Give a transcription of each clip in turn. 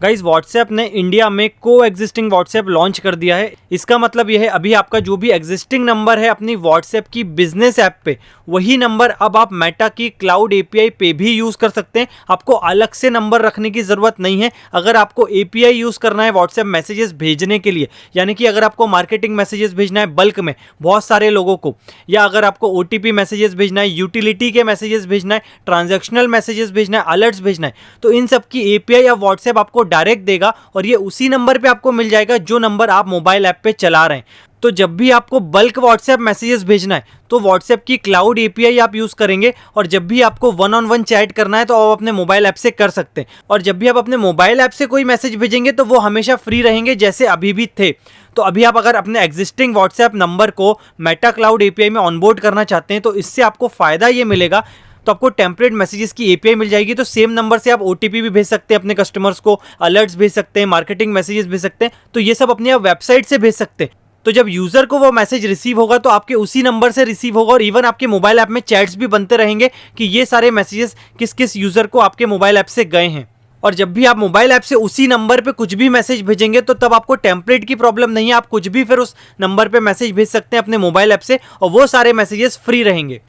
Guys WhatsApp ने India में को एग्जिस्टिंग व्हाट्सएप लॉन्च कर दिया है। इसका मतलब यह है अभी आपका जो भी एग्जिस्टिंग नंबर है अपनी व्हाट्सएप की बिजनेस ऐप पे, वही नंबर अब आप मेटा की क्लाउड एपीआई पे भी यूज़ कर सकते हैं। आपको अलग से नंबर रखने की ज़रूरत नहीं है। अगर आपको एपीआई यूज़ करना है व्हाट्सएप मैसेजेस भेजने के लिए, यानी कि अगर आपको मार्केटिंग मैसेजेस भेजना है बल्क में बहुत सारे लोगों को, या अगर आपको ओटीपी मैसेजेस भेजना है, यूटिलिटी के मैसेजेस भेजना है, ट्रांजैक्शनल मैसेजेस भेजना है, अलर्ट्स भेजना है, तो इन सब की एपीआई या व्हाट्सएप आपको डायरेक्ट देगा और ये उसी नंबर पे आपको मिल जाएगा जो नंबर आप मोबाइल ऐप पे चला रहे हैं। तो जब भी आपको बल्क व्हाट्सएप मैसेजेस भेजना है तो व्हाट्सएप की क्लाउड एपीआई आप यूज़ करेंगे, और जब भी आपको वन ऑन वन चैट करना है तो आप अपने मोबाइल ऐप से कर सकते हैं। और जब भी आप अपने मोबाइल ऐप से कोई मैसेज भेजेंगे तो वो हमेशा फ्री रहेंगे जैसे अभी भी थे। तो अभी आप अगर अपने एग्जिस्टिंग व्हाट्सएप नंबर को मेटा क्लाउड एपीआई में ऑनबोर्ड करना चाहते हैं तो इससे आपको फ़ायदा ये मिलेगा, तो आपको टेम्पलेट मैसेजेस की एपीआई मिल जाएगी। तो सेम नंबर से आप ओटीपी भी भेज सकते हैं अपने कस्टमर्स को, अलर्ट्स भेज सकते हैं, मार्केटिंग मैसेजेस भेज सकते हैं, तो ये सब अपनी आप वेबसाइट से भेज सकते हैं। तो जब यूज़र को वो मैसेज रिसीव होगा तो आपके उसी नंबर से रिसीव होगा, और इवन आपके मोबाइल ऐप में चैट्स भी बनते रहेंगे कि ये सारे मैसेजेस किस किस यूज़र को आपके मोबाइल ऐप से गए हैं। और जब भी आप मोबाइल ऐप से उसी नंबर पे कुछ भी मैसेज भेजेंगे तो तब आपको टेम्पलेट की प्रॉब्लम नहीं है। आप कुछ भी फिर उस नंबर पे मैसेज भेज सकते हैं अपने मोबाइल ऐप से, और वो सारे मैसेजेस फ्री रहेंगे।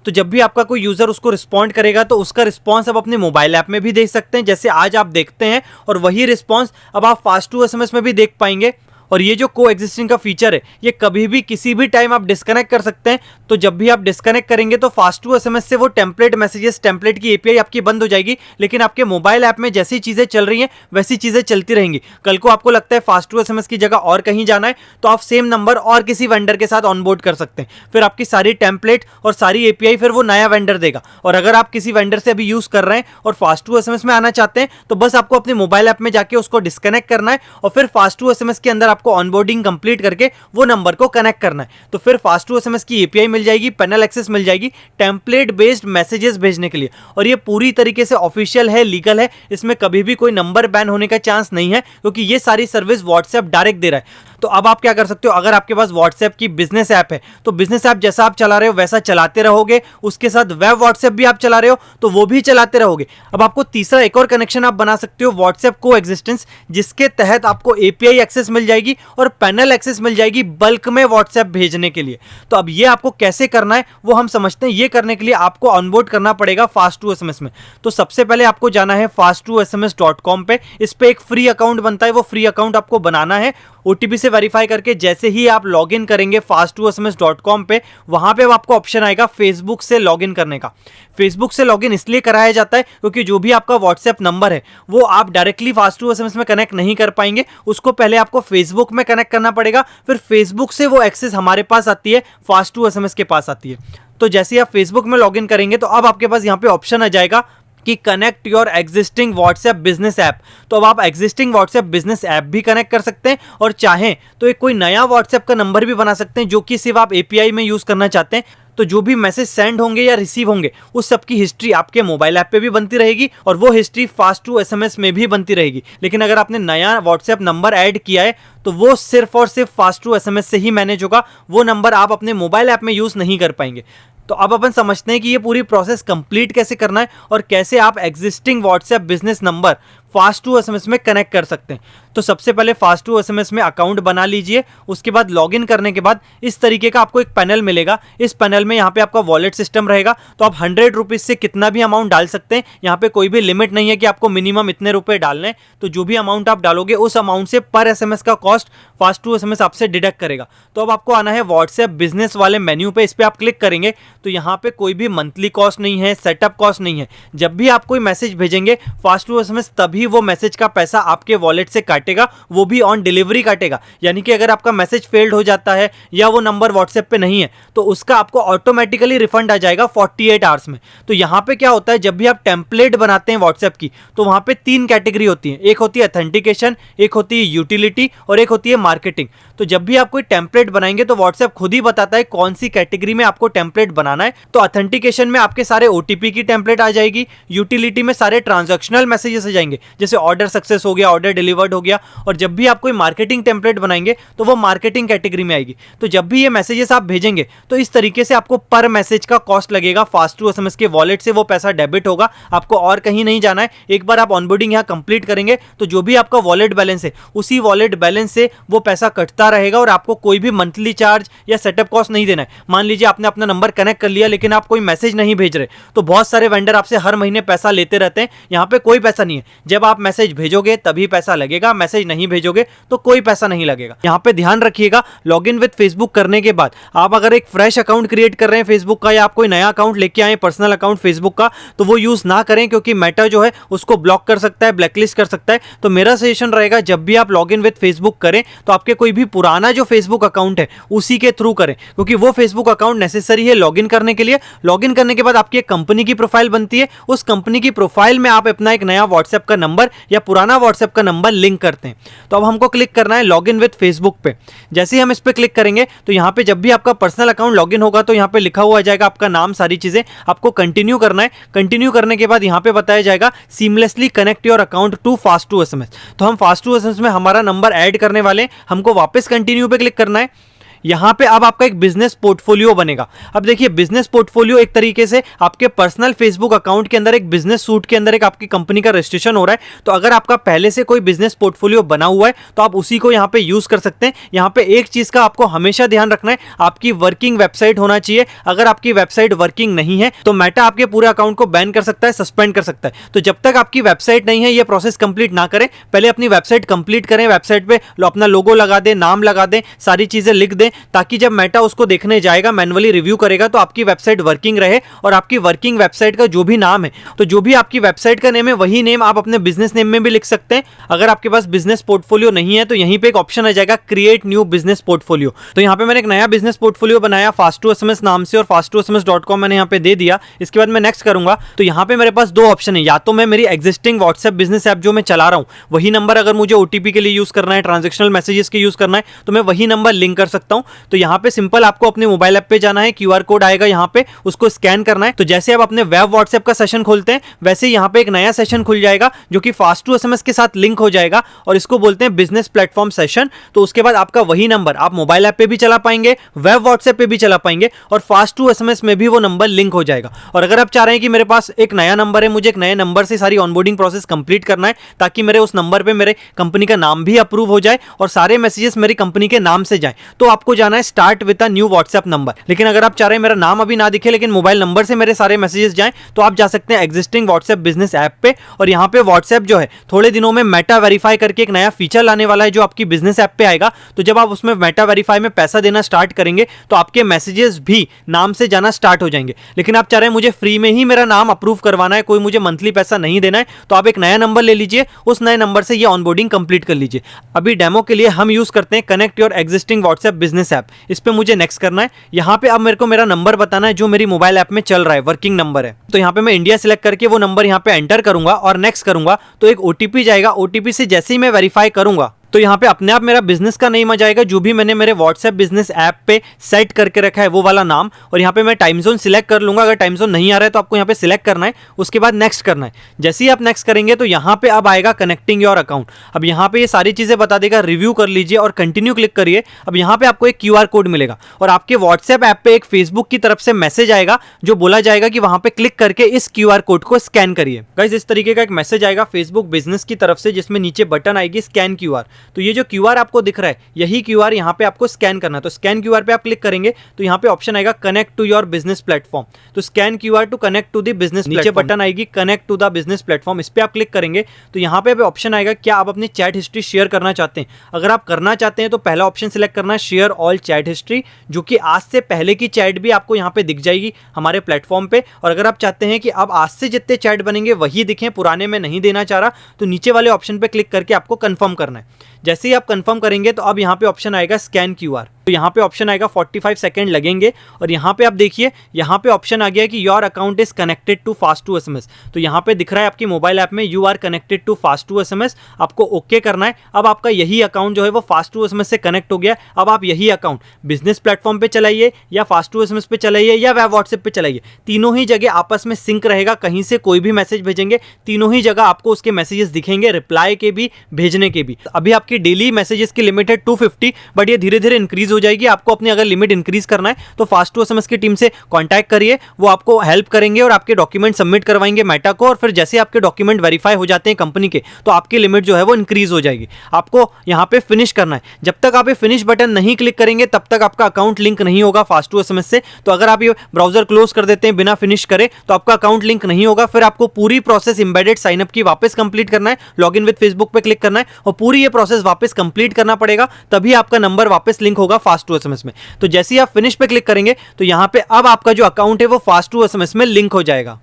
तो जब भी आपका कोई यूज़र उसको रिस्पॉन्ड करेगा तो उसका रिस्पॉन्स आप अपने मोबाइल ऐप में भी देख सकते हैं, जैसे आज आप देखते हैं, और वही रिस्पॉन्स अब आप फास्ट टू एसएमएस में भी देख पाएंगे। और ये जो को एग्जिस्टिंग का फीचर है ये कभी भी किसी भी टाइम आप डिस्कनेक्ट कर सकते हैं। तो जब भी आप डिस्कनेक्ट करेंगे तो फास्ट टू एसएमएस से वो टेम्पलेट मैसेजेस, टेम्पलेट की एपीआई आपकी बंद हो जाएगी, लेकिन आपके मोबाइल ऐप में जैसी चीज़ें चल रही हैं वैसी चीज़ें चलती रहेंगी। कल को आपको लगता है फास्ट टू एसएमएस की जगह और कहीं जाना है तो आप सेम नंबर और किसी वेंडर के साथ ऑनबोर्ड कर सकते हैं। फिर आपकी सारी टेम्पलेट और सारी एपीआई फिर वो नया वेंडर देगा। और अगर आप किसी वेंडर से अभी यूज़ कर रहे हैं और फास्ट टू एसएमएस में आना चाहते हैं तो बस आपको अपने मोबाइल ऐप में जाके उसको डिस्कनेक्ट करना है, और फिर फास्ट टू एसएमएस के अंदर आपको ऑनबोर्डिंग कंप्लीट करके वो नंबर को कनेक्ट करना है। तो फिर फास्ट टू एसएमएस की एपीआई मिल जाएगी, पैनल एक्सेस मिल जाएगी टेम्पलेट बेस्ड मैसेजेस भेजने के लिए। और ये पूरी तरीके से ऑफिशियल है, लीगल है, इसमें कभी भी कोई नंबर बैन होने का चांस नहीं है, क्योंकि ये सारी सर्विस व्हाट्सएप डायरेक्ट दे रहा है। तो अब आप क्या कर सकते हो, अगर आपके पास व्हाट्सएप की बिजनेस ऐप है तो बिजनेस ऐप जैसा आप चला रहे हो वैसा चलाते रहोगे, उसके साथ वेब व्हाट्सएप भी आप चला रहे हो तो वो भी चलाते रहोगे। अब आपको तीसरा एक और कनेक्शन आप बना सकते हो, व्हाट्सएप को एग्जिस्टेंस, जिसके तहत आपको एपीआई एक्सेस मिल जाएगी और पैनल एक्सेस मिल जाएगी बल्क में व्हाट्सएप भेजने के लिए। तो अब ये आपको कैसे करना है वो हम समझते हैं। ये करने के लिए आपको ऑनबोर्ड करना पड़ेगा फास्ट टू एसएमएस में। तो सबसे पहले आपको जाना है fast2sms.com पे। इस पे एक फ्री अकाउंट बनता है, वो फ्री अकाउंट आपको बनाना है ओटीपी से वेरीफाई करके। जैसे ही आप लॉगिन करेंगे fast2sms.com पे, वहां पे आपको ऑप्शन आएगा फेसबुक से लॉगिन करने का। फेसबुक से लॉगिन इसलिए कराया जाता है क्योंकि जो भी आपका व्हाट्सएप नंबर है वो आप डायरेक्टली fast2sms में कनेक्ट नहीं कर पाएंगे, उसको पहले आपको फेसबुक में कनेक्ट करना पड़ेगा, फिर फेसबुक से वो एक्सेस हमारे पास आती है, fast2sms के पास आती है। तो जैसे आप फेसबुक में लॉगिन करेंगे तो अब आपके पास यहाँ पे ऑप्शन आ जाएगा कि connect your existing WhatsApp business app. तो अब आप एग्जिस्टिंग व्हाट्सएप बिजनेस ऐप भी कनेक्ट कर सकते हैं, और चाहें तो एक कोई नया व्हाट्सएप का नंबर भी बना सकते हैं जो कि सिर्फ आप एपीआई में यूज़ करना चाहते हैं। तो जो भी मैसेज सेंड होंगे या रिसीव होंगे उस सब की हिस्ट्री आपके मोबाइल ऐप पे भी बनती रहेगी, और वो हिस्ट्री फास्ट टू एसएमएस में भी बनती रहेगी। लेकिन अगर आपने नया व्हाट्सएप नंबर ऐड किया है तो वो सिर्फ और सिर्फ फास्ट टू एसएमएस से ही मैनेज होगा, वो नंबर आप अपने मोबाइल ऐप में यूज़ नहीं कर पाएंगे। तो अब अपन समझते हैं कि ये पूरी प्रोसेस कंप्लीट कैसे करना है और कैसे आप existing WhatsApp business number fast to SMS में कनेक्ट कर सकते हैं। तो सबसे पहले फास्ट टू एसएमएस में अकाउंट बना लीजिए। उसके बाद लॉगिन करने के बाद इस तरीके का आपको एक पैनल मिलेगा। इस पैनल में यहाँ पे आपका वॉलेट सिस्टम रहेगा, तो आप 100 रुपीज़ से कितना भी अमाउंट डाल सकते हैं। यहाँ पे कोई भी लिमिट नहीं है कि आपको मिनिमम इतने रुपए डालने हैं। तो जो भी अमाउंट आप डालोगे उस अमाउंट से पर एसएमएस का कॉस्ट फास्ट टू एसएमएस आपसे डिडक्ट करेगा। तो अब आपको आना है व्हाट्सएप बिजनेस वाले मेन्यू पे। इस पर आप क्लिक करेंगे तो यहाँ पे कोई भी मंथली कॉस्ट नहीं है, सेटअप कॉस्ट नहीं है। जब भी आप कोई मैसेज भेजेंगे फास्ट टू एसएमएस तभी वो मैसेज का पैसा आपके वॉलेट से काटेगा, वो भी ऑन डिलीवरी काटेगा। यानी कि अगर आपका मैसेज फेल्ड हो जाता है या वो नंबर व्हाट्सएप पे नहीं है तो उसका आपको ऑटोमेटिकली रिफंड आ जाएगा 48 आवर्स में। तो यहाँ पे क्या होता है, जब भी आप टेम्पलेट बनाते हैं व्हाट्सएप की तो वहाँ पे 3 कैटेगरी होती है। एक होती है ऑथेंटिकेशन, एक होती है यूटिलिटी और एक होती है मार्केटिंग। तो जब भी आप कोई टेम्पलेट बनाएंगे तो व्हाट्सएप खुद ही बताता है कौन सी कैटेगरी में आपको टेम्पलेट बनाना है। तो ऑथेंटिकेशन में आपके सारे ओटीपी की टेम्पलेट आ जाएगी, यूटिलिटी में सारे ट्रांजैक्शनल मैसेजेस आ जाएंगे जैसे ऑर्डर सक्सेस हो गया, ऑर्डर डिलीवर्ड हो गया। और जब भी आप कोई मार्केटिंग टेम्पलेट बनाएंगे तो वो मार्केटिंग कैटेगरी में आएगी। तो जब भी ये मैसेजेस आप भेजेंगे तो इस तरीके से आपको पर मैसेज का कॉस्ट लगेगा। Fast2SMS के वॉलेट से वो पैसा डेबिट होगा, आपको और कहीं नहीं जाना है। एक बार आप ऑनबोर्डिंग यहाँ कंप्लीट करेंगे तो जो भी आपका वॉलेट बैलेंस है उसी वॉलेट बैलेंस से वो पैसा कटता रहेगा और आपको कोई भी मंथली चार्ज या सेटअप कॉस्ट नहीं देना है। मान लीजिए आपने अपना नंबर कनेक्ट कर लिया लेकिन आप कोई मैसेज नहीं भेज रहे, तो बहुत सारे वेंडर आपसे हर महीने पैसा लेते रहते हैं। यहाँ पे कोई पैसा नहीं है। जब आप मैसेज भेजोगे तभी पैसा लगेगा, मैसेज नहीं भेजोगे तो कोई पैसा नहीं लगेगा। यहाँ पे ध्यान रखिएगा, लॉगिन विद फेसबुक करने के बाद आप अगर एक फ्रेश अकाउंट क्रिएट कर रहे हैं फेसबुक का, या आप कोई नया अकाउंट लेके आए पर्सनल अकाउंट फेसबुक का, तो वो यूज ना करें क्योंकि मेटा जो है उसको ब्लॉक कर सकता है, ब्लैकलिस्ट कर सकता है। तो मेरा सजेशन रहेगा जब भी आप लॉगिन विद फेसबुक करें तो आपके कोई भी पुराना जो फेसबुक अकाउंट है उसी के थ्रू करें, क्योंकि वो फेसबुक अकाउंट नेसेसरी है लॉगिन करने के लिए। लॉगिन करने के बाद आपकी एक कंपनी की प्रोफाइल बनती है, उस कंपनी की प्रोफाइल में आप अपना एक नया व्हाट्सएप का नंबर या पुराना व्हाट्सएप का नंबर लिंक करते हैं। तो अब हमको क्लिक करना है लॉगिन विद फेसबुक पे। जैसे ही हम इस पे क्लिक करेंगे तो यहाँ पे जब भी आपका पर्सनल अकाउंट लॉगिन होगा तो यहाँ पे लिखा हुआ जाएगा आपका नाम, सारी चीजें। आपको कंटिन्यू करना है। कंटिन्यू करने के बाद यहाँ पे बताया जाएगा seamlessly connect your account to Fast2SMS। तो हम Fast2SMS में हमारा नंबर ऐड करने वाले, हमको वापस कंटिन्यू पे क्लिक करना है। यहाँ पे अब आपका एक बिजनेस पोर्टफोलियो बनेगा। अब देखिए बिजनेस पोर्टफोलियो एक तरीके से आपके पर्सनल फेसबुक अकाउंट के अंदर एक बिजनेस सूट के अंदर एक आपकी कंपनी का रजिस्ट्रेशन हो रहा है। तो अगर आपका पहले से कोई बिजनेस पोर्टफोलियो बना हुआ है तो आप उसी को यहाँ पे यूज कर सकते हैं। यहाँ पे एक चीज का आपको हमेशा ध्यान रखना है, आपकी वर्किंग वेबसाइट होना चाहिए। अगर आपकी वेबसाइट वर्किंग नहीं है तो मेटा आपके पूरे अकाउंट को बैन कर सकता है, सस्पेंड कर सकता है। तो जब तक आपकी वेबसाइट नहीं है ये प्रोसेस कंप्लीट ना करें, पहले अपनी वेबसाइट कंप्लीट करें। वेबसाइट पे अपना लोगो लगा दें, नाम लगा दें, सारी चीजें लिख दें, ताकि जब मेटा उसको देखने जाएगा, मैन्युअली रिव्यू करेगा तो आपकी वेबसाइट वर्किंग रहे। और आपकी वर्किंग वेबसाइट का जो भी नाम है, तो जो भी आपकी वेबसाइट का नेम है वही नेम आप अपने बिजनेस नेम में भी लिख सकते हैं। अगर आपके पास बिजनेस पोर्टफोलियो नहीं है तो यहीं पे एक ऑप्शन आ जाएगा क्रिएट न्यू बिजनेस पोर्टफोलियो। तो यहाँ पे मैंने एक नया बिजनेस पोर्टफोलियो बनाया Fast2SMS नाम से और Fast2SMS.com मैंने यहाँ पे दे दिया। इसके बाद मैं नेक्स्ट करूंगा तो यहाँ पे मेरे पास दो ऑप्शन है, या तो मैं मेरी एग्जिस्टिंग व्हाट्सएप बिजनेस ऐप जो मैं चला रहा हूँ वही नंबर अगर मुझे ओटीपी के लिए यूज करना है, ट्रांजेक्शनल मैसेजेस के यूज करना है, तो मैं वही नंबर लिंक कर सकता हूँ। तो यहाँ पे सिंपल आपको अपने मोबाइल ऐप पे जाना है, क्यूआर कोड आएगा यहाँ पे, उसको स्कैन करना है। तो जैसे आप अपने वेब व्हाट्सएप का सेशन खोलते हैं वैसे यहाँ पे एक नया सेशन खुल जाएगा जो कि Fast2SMS के साथ लिंक हो जाएगा और इसको बोलते हैं बिजनेस प्लेटफॉर्म सेशन। तो उसके बाद आपका वही नंबर आप मोबाइल ऐप पे भी चला पाएंगे, वेब व्हाट्सएप पे भी चला पाएंगे और Fast2SMS में भी वो नंबर लिंक हो जाएगा। और अगर आप चाह रहे हैं कि मेरे पास एक नया नंबर है, मुझे एक नए नंबर से सारी ऑनबोर्डिंग प्रोसेस कंप्लीट करना है ताकि मेरे उस नंबर पे मेरे कंपनी का नाम भी अप्रूव हो जाए और सारे मैसेजेस मेरी कंपनी के नाम से जाए, तो आपको जाना है start with a new WhatsApp number. लेकिन अगर आप चाह रहे हैं मेरा नाम अभी ना दिखे लेकिन मोबाइल नंबर से मेरे सारे मैसेजेस जाएं, तो आप जा सकते हैं एग्जिस्टिंग व्हाट्सएप बिजनेस ऐप पे। और यहाँ पे व्हाट्सएप जो है थोड़े दिनों में मेटा वेरीफाई करके एक नया फीचर लाने वाला है जो आपकी बिजनेस ऐप पे आएगा। तो जब आप उसमें मेटा वेरीफाई में पैसा देना स्टार्ट करेंगे तो आपके मैसेजेस भी नाम से जाना स्टार्ट हो जाएंगे। लेकिन आप चाह रहे हैं मुझे फ्री में ही मेरा नाम अप्रूव करवाना है, कोई मुझे मंथली पैसा नहीं देना है, तो आप एक नया नंबर ले लीजिए, उस नए नंबर से ये ऑनबोर्डिंग कंप्लीट कर लीजिए। अभी डेमो के लिए हम यूज करते हैं connect your existing WhatsApp business app. इस पे मुझे नेक्स्ट करना है। यहाँ पे अब मेरे को मेरा नंबर बताना है जो मेरी मोबाइल ऐप में चल रहा है, वर्किंग नंबर है। तो यहाँ पे मैं इंडिया सिलेक्ट करके वो नंबर यहाँ पे एंटर करूंगा और नेक्स्ट करूंगा तो एक ओटीपी जाएगा। ओटीपी से जैसे ही मैं वेरीफाई करूंगा तो यहाँ पे अपने आप मेरा बिजनेस का नेम आ जाएगा, जो भी मैंने मेरे व्हाट्सएप बिजनेस ऐप पे सेट करके रखा है वो वाला नाम। और यहाँ पे मैं टाइम जोन सिलेक्ट कर लूंगा। अगर टाइम जोन नहीं आ रहा है तो आपको यहाँ पे सिलेक्ट करना है, उसके बाद नेक्स्ट करना है। जैसे ही आप नेक्स्ट करेंगे तो यहाँ पे अब आएगा कनेक्टिंग योर अकाउंट। अब यहाँ पे ये सारी चीजें बता देगा, रिव्यू कर लीजिए और कंटिन्यू क्लिक करिए। अब यहाँ पे आपको एक क्यूआर कोड मिलेगा और आपके व्हाट्सएप ऐप पे एक फेसबुक की तरफ से मैसेज आएगा जो बोला जाएगा कि वहां पे क्लिक करके इस क्यूआर कोड को स्कैन करिए। गाइस इस तरीके का एक मैसेज आएगा फेसबुक बिजनेस की तरफ से जिसमें नीचे बटन आएगी स्कैन क्यूआर। तो ये जो क्यूआर आपको दिख रहा है यही क्यूआर यहाँ पे आपको स्कैन करना है। तो स्कैन क्यूआर पे आप क्लिक करेंगे तो यहाँ पे ऑप्शन आएगा connect to your business platform. तो scan QR to connect to the business, नीचे बटन आएगी connect to the business platform, इस पे आप क्लिक करेंगे तो यहाँ पे ऑप्शन आएगा क्या आप अपनी चैट हिस्ट्री शेयर करना चाहते हैं। अगर आप करना चाहते हैं तो पहला ऑप्शन सिलेक्ट करना है शेयर ऑल चैट हिस्ट्री, जो कि आज से पहले की चैट भी आपको यहाँ पे दिख जाएगी हमारे प्लेटफॉर्म पे। और अगर आप चाहते हैं कि अब आज से जितने चैट बनेंगे वही दिखें, पुराने में नहीं देना चाह रहा, तो नीचे वाले ऑप्शन पे क्लिक करके आपको कंफर्म करना है। जैसे ही आप कंफर्म करेंगे तो अब यहाँ पे ऑप्शन आएगा स्कैन क्यूआर। तो यहाँ पे ऑप्शन आएगा 45 सेकंड लगेंगे और यहाँ पे आप देखिए यहाँ पे ऑप्शन आ गया है कि your account is connected to fast to SMS. तो यहाँ पे दिख रहा है आपकी मोबाइल ऐप में you are connected to fast to SMS, आपको ओके करना है। अब आपका यही अकाउंट जो है वो फास्ट टू एसएमएस से कनेक्ट हो गया। अब आप यही अकाउंट बिजनेस प्लेटफॉर्म पे चलाइए या फास्ट टू एसएमएस पे चलाइए या वेब व्हाट्सएप पे चलाइए, तीनों ही जगह आपस में सिंक रहेगा। कहीं से कोई भी मैसेज भेजेंगे तीनों ही जगह आपको उसके मैसेजेस दिखेंगे, रिप्लाई के भी भेजने के भी। अभी आपकी डेली मैसेजेस की लिमिट है 250, बट ये धीरे धीरे इंक्रीज हो जाएगी। आपको अपनी अगर लिमिट इंक्रीज करना है तो फास्ट टू एसएमएस की टीम से कांटेक्ट करिए, वो आपको हेल्प करेंगे और आपके डॉक्यूमेंट सबमिट करवाएंगे मेटा को। और फिर जैसे आपके डॉक्यूमेंट वेरीफाई हो जाते हैं कंपनी के, तो आपकी लिमिट जो है वो इंक्रीज हो जाएगी। आपको यहाँ पे फिनिश करना है। जब तक आप ये फिनिश बटन नहीं क्लिक करेंगे तब तक आपका अकाउंट लिंक नहीं होगा फास्ट टू एसएमएस से। तो अगर आप ये ब्राउजर क्लोज कर देते हैं बिना फिनिश करे तो आपका अकाउंट लिंक नहीं होगा। फिर आपको पूरी प्रोसेस एम्बेडेड साइनअप की वापस कंप्लीट करना है, लॉगिन विद फेसबुक पे क्लिक करना है और पूरी ये प्रोसेस वापस कंप्लीट करना पड़ेगा, तभी आपका नंबर वापस लिंक होगा फास्ट टू एसएमएस में। तो जैसे ही आप फिनिश पे क्लिक करेंगे तो यहां पे अब आपका जो अकाउंट है वो फास्ट टू एसएमएस में लिंक हो जाएगा।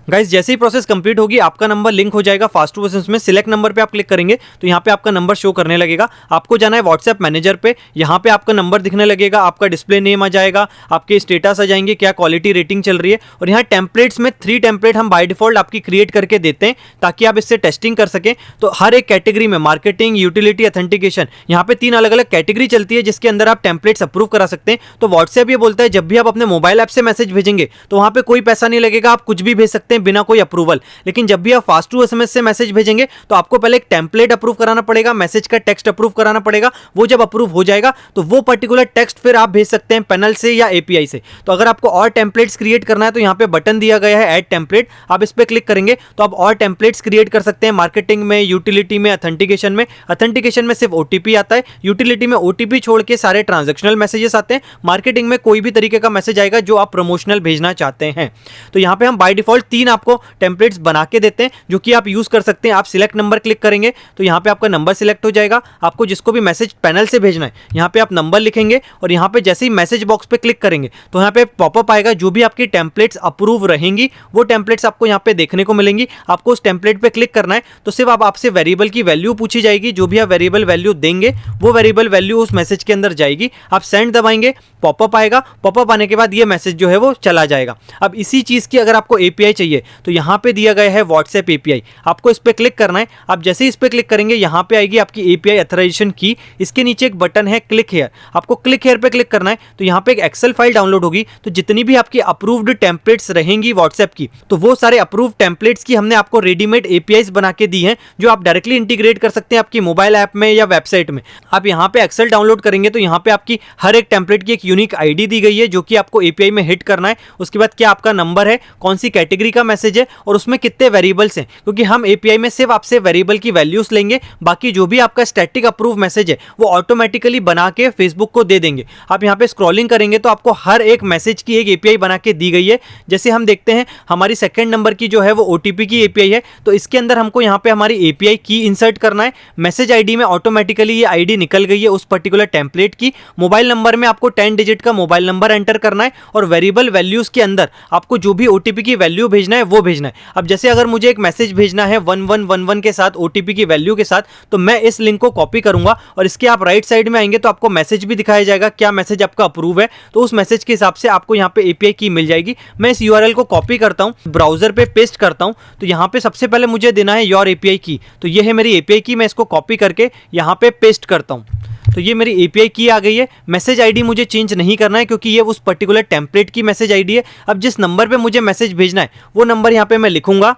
गाइस जैसे ही प्रोसेस कंप्लीट होगी आपका नंबर लिंक हो जाएगा फास्ट टू एसएमएस में। सिलेक्ट नंबर पे आप क्लिक करेंगे तो यहाँ पे आपका नंबर शो करने लगेगा। आपको जाना है व्हाट्सएप मैनेजर पे, यहाँ पे आपका नंबर दिखने लगेगा, आपका डिस्प्ले नेम आ जाएगा, आपके स्टेटस आ जाएंगे, क्या क्वालिटी रेटिंग चल रही है। और यहाँ टेम्पलेट्स में 3 टेम्पलेट हम बाय डिफॉल्ट आपकी क्रिएट करके देते हैं ताकि आप इससे टेस्टिंग कर सकें। तो हर एक कैटेगरी में मार्केटिंग, यूटिलिटी, ऑथेंटिकेशन, यहाँ पे 3 अलग अलग कैटेगरी चलती है जिसके अंदर आप टेम्पलेट्स अप्रूव करा सकते हैं। तो व्हाट्सएप ये बोलता है जब भी आप अपने मोबाइल ऐप से मैसेज भेजेंगे तो वहाँ पे कोई पैसा नहीं लगेगा, आप कुछ भी भेज सकते हैं बिना कोई अप्रूवल। लेकिन जब भी आप फास्ट टू एसएमएस से मैसेज भेजेंगे तो आपको पहले एक टेम्पलेट अप्रूव कराना पड़ेगा, मैसेज का टेक्स्ट अप्रूव कराना पड़ेगा। वो जब अप्रूव हो जाएगा तो वो पर्टिकुलर टेक्स्ट फिर आप भेज सकते हैं पैनल से या एपीआई से। तो अगर आपको और टेम्पलेट्स क्रिएट करना है तो यहाँ पे बटन दिया गया है ऐड टेम्पलेट, आप इस पे क्लिक करेंगे तो आप और टेम्पलेट्स क्रिएट कर सकते हैं मार्केटिंग में, यूटिलिटी में, ऑथेंटिकेशन में। ऑथेंटिकेशन में सिर्फ ओटीपी आता है, यूटिलिटी में ओटीपी छोड़ के सारे ट्रांजैक्शनल मैसेजेस आते हैं, मार्केटिंग में कोई भी तरीके का मैसेज आएगा जो आप प्रमोशनल भेजना चाहते हैं। तो यहाँ पे हम बाय डिफॉल्ट 3 आपको टेम्पलेट्स बना के देते हैं जो कि आप यूज कर सकते हैं। आप सिलेक्ट नंबर क्लिक करेंगे तो यहाँ पे आपका नंबर सिलेक्ट हो जाएगा। आपको जिसको भी मैसेज पैनल से भेजना है यहाँ पे आप नंबर लिखेंगे और यहाँ पे जैसे ही मैसेज बॉक्स पे क्लिक करेंगे तो यहाँ पे पॉपअप आएगा, जो भी आपकी टेम्पलेट्स अप्रूव रहेंगी वो टेम्पलेट्स आपको यहाँ पे देखने को मिलेंगी। आपको उस टेम्पलेट पे क्लिक करना है तो सिर्फ आपसे वेरिएबल की वैल्यू पूछी जाएगी, जो भी आप वेरिएबल वैल्यू देंगे वो वेरिएबल वैल्यू उस मैसेज के अंदर जाएगी। आप सेंड दबाएंगे, पॉपअप आएगा, पॉपअप आने के बाद ये मैसेज जो है वो चला जाएगा। अब इसी चीज की अगर आपको एपीआई चाहिए तो यहाँ पे दिया गया है व्हाट्सएप एपीआई, आपको इस पे क्लिक करना है। आप जैसे ही इस पे क्लिक करेंगे यहाँ पे आएगी आपकी एपीआई ऑथराइजेशन की, इसके नीचे एक बटन है क्लिक हियर, आपको क्लिक हियर पे क्लिक करना है। तो यहाँ पे एक एक्सेल फाइल डाउनलोड होगी, तो जितनी भी आपकी अप्रूव्ड टेम्पलेट्स रहेंगी व्हाट्सएप की, तो वो सारे अप्रूव्ड टेम्पलेट्स की हमने आपको रेडीमेड एपीआईज बना के दी हैं जो आप डायरेक्टली इंटीग्रेट कर सकते हैं आपकी मोबाइल ऐप में या वेबसाइट में। आप यहाँ पे एक्सेल डाउनलोड करेंगे तो यहाँ पे आपकी हर एक टेम्पलेट की एक यूनिक आईडी दी गई है जो कि आपको एपीआई में हिट करना है। उसके बाद क्या आपका नंबर है, कौन सी कैटेगरी का मैसेज है और उसमें कितने वेरिएबल्स हैं, क्योंकि हम एपीआई में सिर्फ आपसे वेरिएबल की वैल्यूज लेंगे, बाकी जो भी आपका स्टैटिक अप्रूव मैसेज है वो ऑटोमेटिकली बना के फेसबुक को दे देंगे। आप यहाँ पे स्क्रॉलिंग करेंगे तो आपको हर एक मैसेज की एक एपीआई बना के दी गई है। जैसे हम देखते हैं हमारी सेकंड नंबर की जो है वो ओटीपी की एपीआई है, तो इसके अंदर हमको यहाँ पे हमारी एपीआई की इंसर्ट करना है। मैसेज आईडी में ऑटोमेटिकली ये आईडी निकल गई है उस पर्टिकुलर टेम्पलेट की। मोबाइल नंबर में आपको 10 डिजिट का मोबाइल नंबर एंटर करना है और वेरिएबल वैल्यूज के अंदर आपको जो भी ओटीपी की वैल्यू भेजना है वो भेजना है। अब जैसे अगर मुझे एक मैसेज भेजना है 1111 के साथ ओटीपी की वैल्यू के साथ, तो मैं इस लिंक को कॉपी करूंगा और इसके आप राइट साइड में आएंगे तो आपको मैसेज भी दिखाया जाएगा क्या मैसेज आपका अप्रूव है, तो उस मैसेज के हिसाब से आपको यहाँ पे एपीआई की मिल जाएगी। मैं इस यूआरएल को कॉपी करता हूँ, ब्राउजर पे पेस्ट करता हूँ। तो यहाँ पे सबसे पहले मुझे देना है योर एपीआई की, तो ये है मेरी एपीआई की। मैं इसको कॉपी करके यहाँ पे पेस्ट करता हूँ, तो ये मेरी एपीआई की आ गई है। मैसेज आईडी मुझे चेंज नहीं करना है क्योंकि ये उस पर्टिकुलर टेम्पलेट की मैसेज आईडी है। अब जिस नंबर पे मुझे मैसेज भेजना है वो नंबर यहाँ पे मैं लिखूंगा।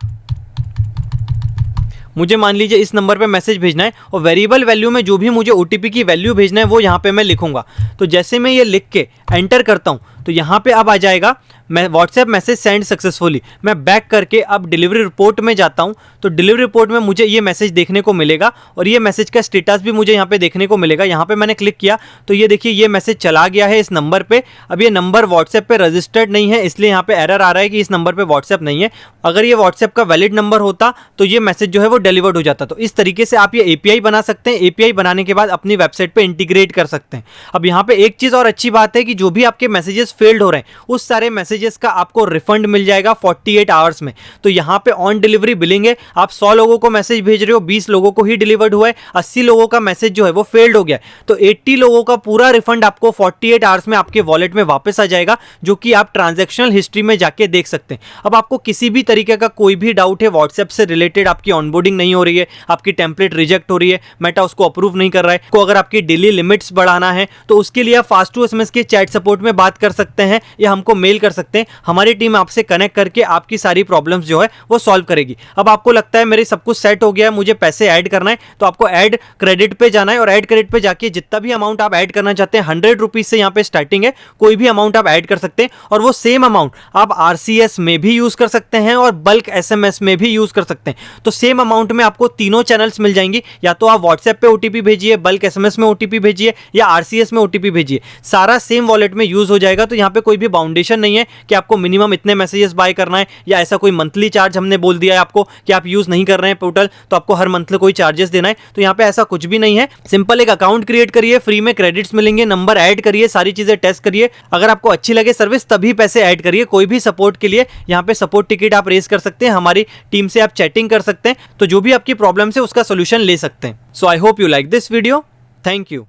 मुझे मान लीजिए इस नंबर पे मैसेज भेजना है और वेरिएबल वैल्यू में जो भी मुझे ओटीपी की वैल्यू भेजना है वो यहाँ पे मैं लिखूंगा। तो जैसे मैं ये लिख के एंटर करता हूँ तो यहाँ पे अब आ जाएगा मैं व्हाट्सएप मैसेज सेंड सक्सेसफुली। मैं बैक करके अब डिलीवरी रिपोर्ट में जाता हूँ तो डिलीवरी रिपोर्ट में मुझे ये मैसेज देखने को मिलेगा और ये मैसेज का स्टेटस भी मुझे यहाँ पे देखने को मिलेगा। यहाँ पे मैंने क्लिक किया तो ये देखिए ये मैसेज चला गया है इस नंबर पे। अब ये नंबर व्हाट्सएप पे रजिस्टर्ड नहीं है इसलिए यहाँ पे एरर आ रहा है कि इस नंबर पे व्हाट्सएप नहीं है। अगर ये व्हाट्सएप का वैलिड नंबर होता तो ये मैसेज जो है वो डिलीवर्ड हो जाता। तो इस तरीके से आप ये एपीआई बना सकते हैं। एपीआई बनाने के बाद अपनी वेबसाइट पे इंटीग्रेट कर सकते हैं। अब यहाँ पे एक चीज़ और अच्छी बात है कि जो भी आपके मैसेजेस फेल्ड हो रहे हैं उस सारे मैसेज मैसेजेस का आपको रिफंड मिल जाएगा 48 आवर्स में। तो यहाँ पे ऑन डिलीवरी बिलिंग है, आप 100 लोगों को मैसेज भेज रहे हो, 20 लोगों को ही डिलीवर्ड हुआ है, 80 लोगों का मैसेज जो है वो फेल्ड हो गया है, तो 80 लोगों का पूरा रिफंड आपको 48 आवर्स में आपके वॉलेट में वापस आ जाएगा, जो कि आप ट्रांजैक्शनल हिस्ट्री में जाके देख सकते हैं। अब आपको किसी भी तरीके का कोई भी डाउट है व्हाट्सएप से रिलेटेड, आपकी ऑनबोर्डिंग नहीं हो रही है, आपकी टेम्पलेट रिजेक्ट हो रही है, मेटा उसको अप्रूव नहीं कर रहा है, को अगर आपकी डेली लिमिट्स बढ़ाना है तो उसके लिए आप फास्ट टू एसएमएस के चैट सपोर्ट में बात कर सकते हैं या हमको मेल कर सकते हैं। हमारी टीम आपसे कनेक्ट करके आपकी सारी प्रॉब्लम्स जो है वो सॉल्व करेगी। अब आपको लगता है मेरे सब कुछ सेट हो गया है, मुझे पैसे ऐड करना है, तो आपको ऐड क्रेडिट पे जाना है और ऐड क्रेडिट पे जाके जितना भी अमाउंट आप ऐड करना चाहते हैं, 100 रुपीज से यहाँ पे स्टार्टिंग है, कोई भी अमाउंट आप ऐड कर सकते हैं और वो सेम अमाउंट आप आरसीएस में भी यूज कर सकते हैं और बल्क एसएमएस में भी यूज कर सकते हैं। तो सेम अमाउंट में आपको तीनों चैनल्स मिल जाएंगी, या तो आप व्हाट्सएप पे ओटीपी भेजिए, बल्क एसएमएस में ओटीपी भेजिए या आरसीएस में ओटीपी भेजिए, सारा सेम वॉलेट में यूज हो जाएगा। तो यहाँ पे कोई भी बाउंडेशन नहीं है कि आपको मिनिमम इतने मैसेजेस बाय करना है, या ऐसा कोई मंथली चार्ज हमने बोल दिया है आपको कि आप यूज नहीं कर रहे हैं पोर्टल तो आपको हर मंथ कोई चार्जेस देना है। तो यहाँ पे ऐसा कुछ भी नहीं है। सिंपल एक अकाउंट क्रिएट करिए, फ्री में क्रेडिट्स मिलेंगे, नंबर ऐड करिए, सारी चीजें टेस्ट करिए, अगर आपको अच्छी लगे सर्विस तभी पैसे ऐड करिए। कोई भी सपोर्ट के लिए यहाँ पे सपोर्ट टिकट आप रेज कर सकते हैं, हमारी टीम से आप चैटिंग कर सकते हैं, तो जो भी आपकी प्रॉब्लम है उसका सोल्यूशन ले सकते हैं। So I hope you like this video. Thank you.